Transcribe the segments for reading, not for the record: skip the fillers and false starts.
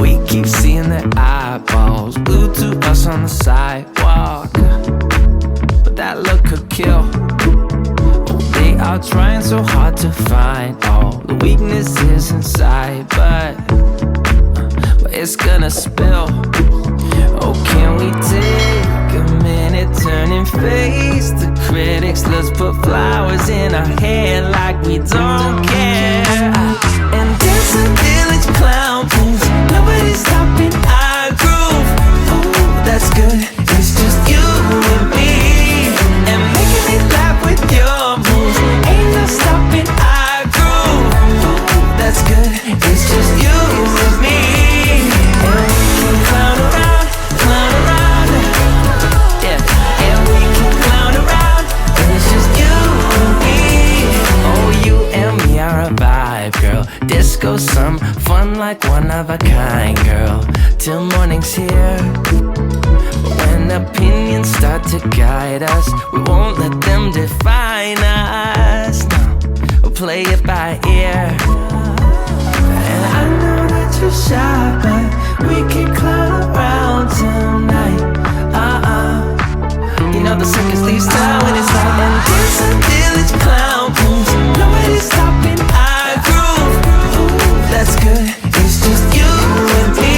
We keep seeing their eyeballs glued to us on the sidewalk, but that look could kill. Oh, they are trying so hard to find all the weaknesses inside, but it's gonna spill. Oh, can we take a minute, turn and face the critics? Let's put flowers in our hair like we don't care, and dance a village clown moves. Nobody's stopping our groove. Oh, that's good. It's just you and me, and making me laugh with your moves. Ain't no stopping our groove. Oh, that's good. It's just you and me, and we can clown around, yeah. And we can clown around, and it's just you and me. Oh, you and me are a vibe, girl. Disco, some fun like one of a kind, girl. Till morning's here. When opinions start to guide us, we won't let them define us. No, we'll play it by ear. And I know that you're shy, but we can clown around tonight. You know the circus leaves town when it's light, and dance a village clown moves. Nobody's stopping our groove. Ooh, that's good. It's just you and me,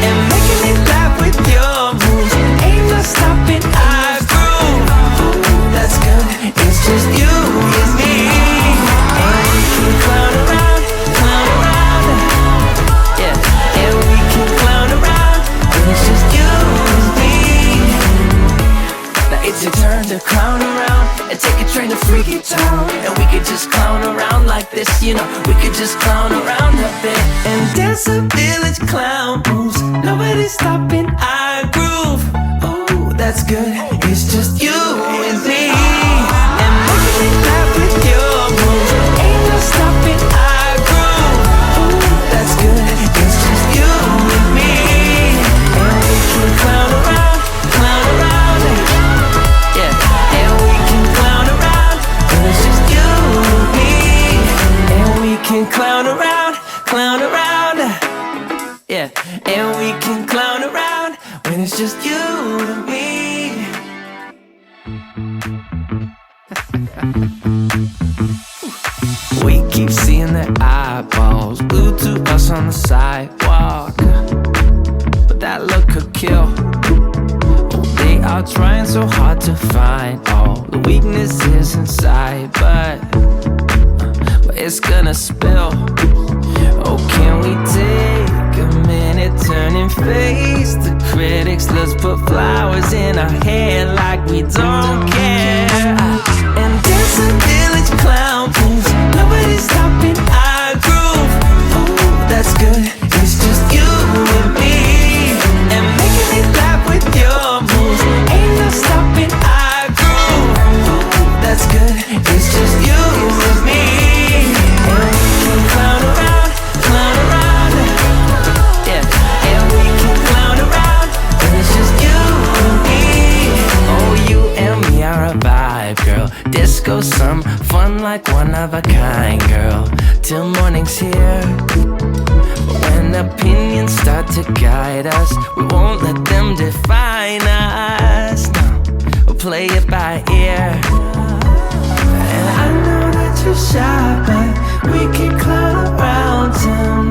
and making me laugh with your moves. Ain't no stopping our groove. Ooh, that's good. It's just you and me, and we can clown around, yeah. And we can clown around, and it's just you and me. Now it's your turn to clown around and take a train to Freaky Town, and we could just clown around like this, you know. We could just clown around a bit and dance a village clown moves. Nobody's stopping our groove. Oh, that's good. It's just you and me, and making me laugh with your moves. Ain't no stopping our groove. Oh, that's good. It's just you and me, and we can clown around, yeah. And we can clown around, and it's just you and me, and we can clown around, yeah. And we can clown around when it's just you and me. We keep seeing their eyeballs glued to us on the sidewalk, but that look could kill. They are trying so hard to find all the weaknesses inside, but it's gonna spill. Oh, can we take a minute, turn and face the critics? Let's put flowers in our hair like we don't care, and dance a village clown moves. Nobody's stopping our groove. Oh, that's good. It's just you and me, and making me laugh with your moves. Ain't no stopping our groove. Oh, that's good. It's just you and me, and we can clown around, yeah. And we can clown around, and it's just you and me. Oh, you and me are a vibe, girl. Disco, some fun like one of a kind, girl. Till morning's here. When opinions start to guide us, we won't let them define us. No, we'll play it by ear. And I know that you're shy, but we can clown around tonight.